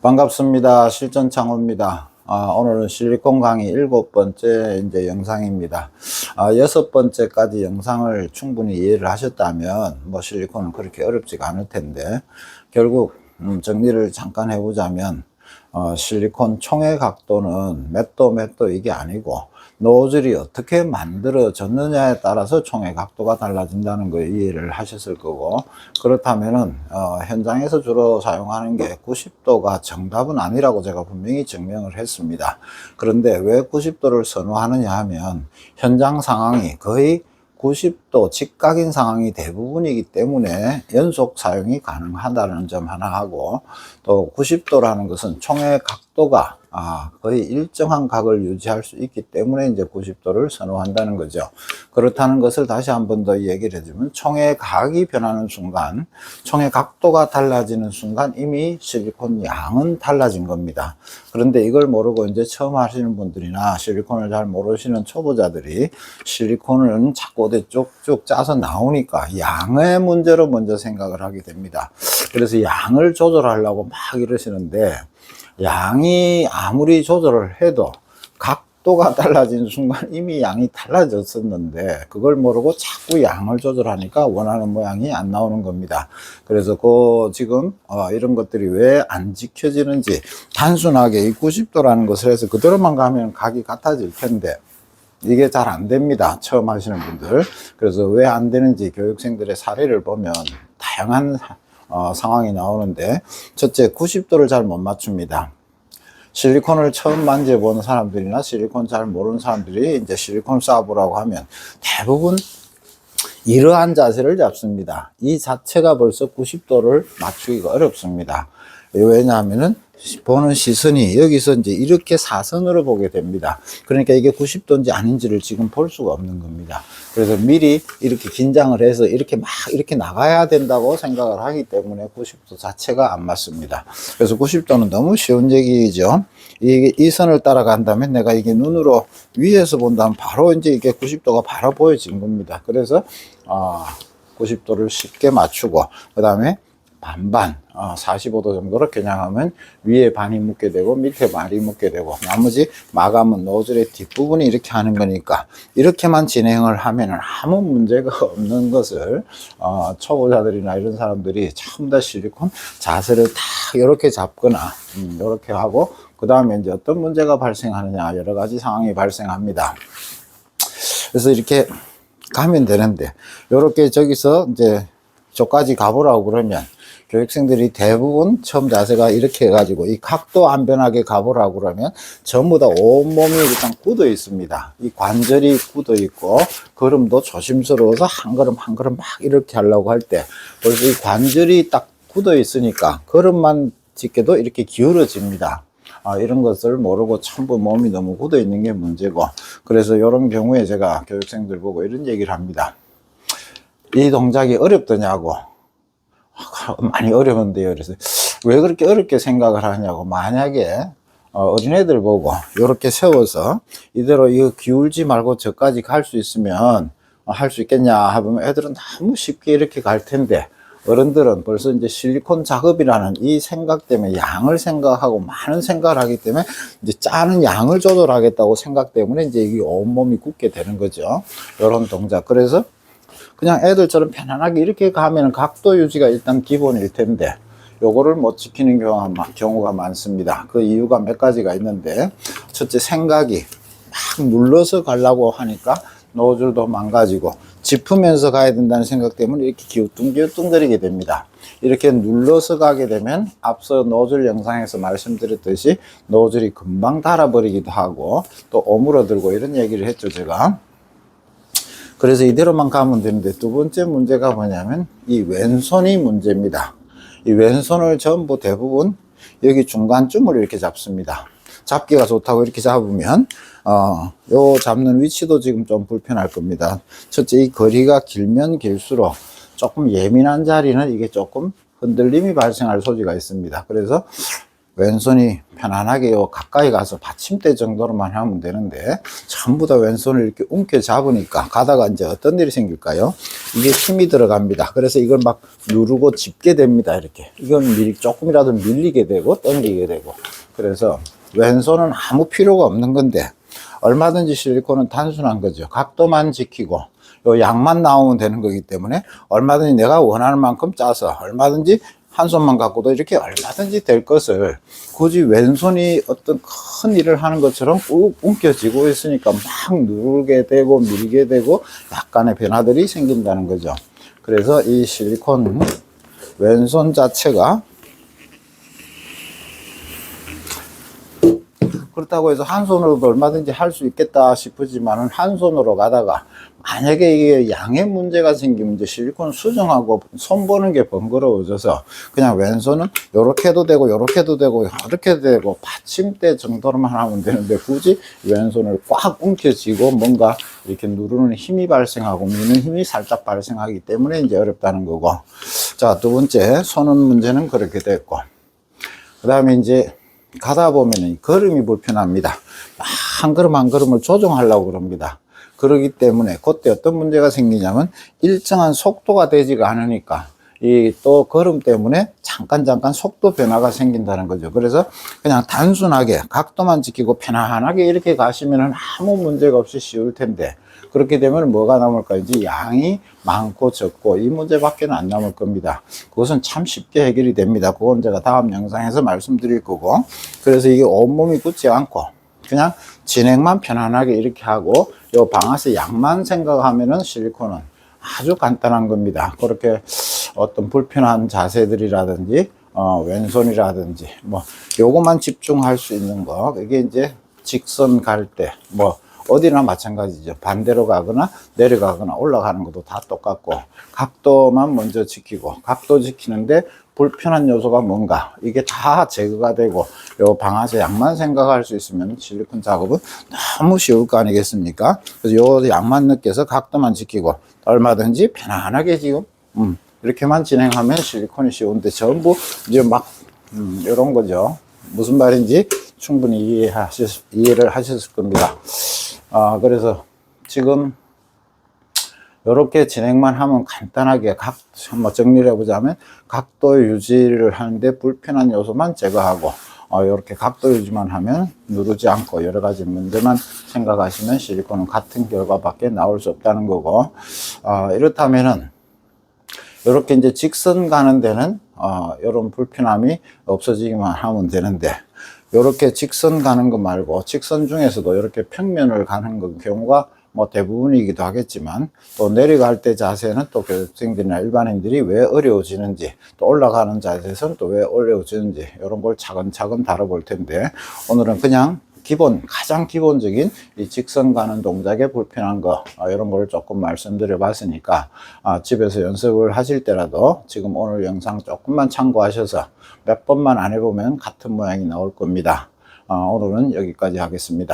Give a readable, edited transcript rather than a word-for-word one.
반갑습니다. 실전창호입니다. 오늘은 실리콘 강의 7번째 이제 영상입니다. 6번째까지 영상을 충분히 이해를 하셨다면 뭐 실리콘은 그렇게 어렵지가 않을 텐데, 결국 정리를 잠깐 해보자면 실리콘 총의 각도는 몇 도 이게 아니고 노즐이 어떻게 만들어졌느냐에 따라서 총의 각도가 달라진다는 거 이해를 하셨을 거고, 그렇다면은 현장에서 주로 사용하는 게 90도가 정답은 아니라고 제가 분명히 증명을 했습니다. 그런데 왜 90도를 선호하느냐 하면 현장 상황이 거의 90도 직각인 상황이 대부분이기 때문에 연속 사용이 가능하다는 점 하나 하고, 또 90도라는 것은 총의 각도가 거의 일정한 각을 유지할 수 있기 때문에 이제 90도를 선호한다는 거죠. 그렇다는 것을 다시 한 번 더 얘기를 해주면, 총의 각이 변하는 순간, 총의 각도가 달라지는 순간 이미 실리콘 양은 달라진 겁니다. 그런데 이걸 모르고 이제 처음 하시는 분들이나 실리콘을 잘 모르시는 초보자들이 실리콘은 자꾸 어디 쭉쭉 짜서 나오니까 양의 문제로 먼저 생각을 하게 됩니다. 그래서 양을 조절하려고 막 이러시는데, 양이 아무리 조절을 해도 각도가 달라진 순간 이미 양이 달라졌었는데, 그걸 모르고 자꾸 양을 조절하니까 원하는 모양이 안 나오는 겁니다. 그래서 지금 이런 것들이 왜 안 지켜지는지, 단순하게 이 90도라는 것을 해서 그대로만 가면 각이 같아질 텐데 이게 잘 안 됩니다, 처음 하시는 분들. 그래서 왜 안 되는지 교육생들의 사례를 보면 다양한 상황이 나오는데, 첫째, 90도를 잘 못 맞춥니다. 실리콘을 처음 만져보는 사람들이나 실리콘 잘 모르는 사람들이 이제 실리콘 쏴보라고 하면 대부분 이러한 자세를 잡습니다. 이 자체가 벌써 90도를 맞추기가 어렵습니다. 왜냐하면은 보는 시선이 여기서 이제 이렇게 사선으로 보게 됩니다. 그러니까 이게 90도인지 아닌지를 지금 볼 수가 없는 겁니다. 그래서 미리 이렇게 긴장을 해서 이렇게 나가야 된다고 생각을 하기 때문에 90도 자체가 안 맞습니다. 그래서 90도는 너무 쉬운 얘기죠. 이 선을 따라간다면 내가 이게 눈으로 위에서 본다면 바로 이제 이게 90도가 바로 보여진 겁니다. 그래서 90도를 쉽게 맞추고, 그 다음에 반반 45도 정도로 겨냥하면 위에 반이 묻게 되고 밑에 반이 묻게 되고, 나머지 마감은 노즐의 뒷부분이 이렇게 하는 거니까 이렇게만 진행을 하면 아무 문제가 없는 것을 초보자들이나 이런 사람들이 처음 다 실리콘 자세를 다 이렇게 잡거나 이렇게 하고, 그 다음에 이제 어떤 문제가 발생하느냐, 여러 가지 상황이 발생합니다. 그래서 이렇게 가면 되는데, 이렇게 저기서 이제 저까지 가보라고 그러면 교육생들이 대부분 처음 자세가 이렇게 해가지고 이 각도 안 변하게 가보라고 그러면 전부 다 온몸이 일단 굳어 있습니다. 이 관절이 굳어 있고, 걸음도 조심스러워서 한 걸음 한 걸음 막 이렇게 하려고 할 때 벌써 이 관절이 딱 굳어 있으니까 걸음만 짚게도 이렇게 기울어집니다. 이런 것을 모르고 전부 몸이 너무 굳어 있는 게 문제고, 그래서 이런 경우에 제가 교육생들 보고 이런 얘기를 합니다. 이 동작이 어렵더냐고. 많이 어려운데요. 그래서 왜 그렇게 어렵게 생각을 하냐고. 만약에 어린애들 보고 이렇게 세워서 이대로 이거 기울지 말고 저까지 갈 수 있으면 할 수 있겠냐 하면 애들은 너무 쉽게 이렇게 갈 텐데, 어른들은 벌써 이제 실리콘 작업이라는 이 생각 때문에, 양을 생각하고 많은 생각을 하기 때문에 이제 짜는 양을 조절하겠다고 생각 때문에 이제 이게 온몸이 굳게 되는 거죠. 이런 동작. 그래서 그냥 애들처럼 편안하게 이렇게 가면 각도 유지가 일단 기본일 텐데 요거를 못 지키는 경우가 많습니다. 그 이유가 몇 가지가 있는데, 첫째, 생각이 막 눌러서 가려고 하니까 노즐도 망가지고, 짚으면서 가야 된다는 생각 때문에 이렇게 기우뚱기우뚱거리게 됩니다. 이렇게 눌러서 가게 되면 앞서 노즐 영상에서 말씀드렸듯이 노즐이 금방 닳아버리기도 하고 또 오므러들고, 이런 얘기를 했죠, 제가. 그래서 이대로만 가면 되는데, 두 번째 문제가 뭐냐면 이 왼손이 문제입니다. 이 왼손을 전부 대부분 여기 중간쯤을 이렇게 잡습니다. 잡기가 좋다고 이렇게 잡으면 요 잡는 위치도 지금 좀 불편할 겁니다. 첫째, 이 거리가 길면 길수록 조금 예민한 자리는 이게 조금 흔들림이 발생할 소지가 있습니다. 그래서 왼손이 편안하게 가까이 가서 받침대 정도로만 하면 되는데, 전부 다 왼손을 이렇게 움켜 잡으니까 가다가 이제 어떤 일이 생길까요? 이게 힘이 들어갑니다. 그래서 이걸 막 누르고 짚게 됩니다. 이렇게. 이건 조금이라도 밀리게 되고 당기게 되고. 그래서 왼손은 아무 필요가 없는 건데, 얼마든지 실리콘은 단순한 거죠. 각도만 지키고 요 양만 나오면 되는 거기 때문에 얼마든지 내가 원하는 만큼 짜서 얼마든지 한 손만 갖고도 이렇게 얼마든지 될 것을 굳이 왼손이 어떤 큰 일을 하는 것처럼 꾹 움켜쥐고 있으니까 막 누르게 되고 밀게 되고 약간의 변화들이 생긴다는 거죠. 그래서 이 실리콘 왼손 자체가 그렇다고 해서 한 손으로도 얼마든지 할 수 있겠다 싶으지만은 한 손으로 가다가 만약에 이게 양의 문제가 생기면 이제 실리콘 수정하고 손 보는 게 번거로워져서 그냥 왼손은 요렇게 해도 되고 요렇게 해도 되고 이렇게 해도 되고 받침대 정도로만 하면 되는데 굳이 왼손을 꽉 움켜쥐고 뭔가 이렇게 누르는 힘이 발생하고 미는 힘이 살짝 발생하기 때문에 이제 어렵다는 거고. 자, 두 번째 손은 문제는 그렇게 됐고, 그 다음에 이제 가다 보면은 걸음이 불편합니다. 한 걸음 한 걸음을 조정하려고 그럽니다. 그러기 때문에 그때 어떤 문제가 생기냐면 일정한 속도가 되지가 않으니까 이 또 걸음 때문에 잠깐 속도 변화가 생긴다는 거죠. 그래서 그냥 단순하게 각도만 지키고 편안하게 이렇게 가시면은 아무 문제가 없이 쉬울 텐데, 그렇게 되면 뭐가 남을까? 이제 양이 많고 적고 이 문제밖에 안 남을 겁니다. 그것은 참 쉽게 해결이 됩니다. 그건 제가 다음 영상에서 말씀드릴 거고. 그래서 이게 온몸이 굳지 않고 그냥 진행만 편안하게 이렇게 하고 요 방아쇠 양만 생각하면은 실리콘은 아주 간단한 겁니다. 그렇게 어떤 불편한 자세들이라든지 왼손이라든지 뭐 요것만 집중할 수 있는 거, 이게 이제 직선 갈 때 뭐 어디나 마찬가지죠. 반대로 가거나 내려가거나 올라가는 것도 다 똑같고 각도만 먼저 지키고, 각도 지키는데 불편한 요소가 뭔가 이게 다 제거가 되고 요 방아쇠 양만 생각할 수 있으면 실리콘 작업은 너무 쉬울 거 아니겠습니까? 그래서 요 양만 느껴서 각도만 지키고 얼마든지 편안하게 지금 이렇게만 진행하면 실리콘이 쉬운데 전부 이제 막 이런 거죠. 무슨 말인지 충분히 이해를 하셨을 겁니다. 그래서 지금 이렇게 진행만 하면 간단하게 한번 정리를 해보자면 각도 유지를 하는데 불편한 요소만 제거하고 이렇게 각도 유지만 하면 누르지 않고 여러 가지 문제만 생각하시면 실리콘은 같은 결과밖에 나올 수 없다는 거고, 이렇다면은 이렇게 이제 직선 가는 데는 이런 불편함이 없어지기만 하면 되는데, 이렇게 직선 가는 거 말고 직선 중에서도 이렇게 평면을 가는 경우가 뭐 대부분이기도 하겠지만, 또 내려갈 때 자세는 또 교육생들이나 일반인들이 왜 어려워지는지, 또 올라가는 자세에서는 또 왜 어려워지는지 이런 걸 차근차근 다뤄볼 텐데, 오늘은 그냥 가장 기본적인 이 직선 가는 동작에 불편한 거, 이런 걸 조금 말씀드려 봤으니까 집에서 연습을 하실 때라도 지금 오늘 영상 조금만 참고하셔서 몇 번만 안 해보면 같은 모양이 나올 겁니다. 오늘은 여기까지 하겠습니다.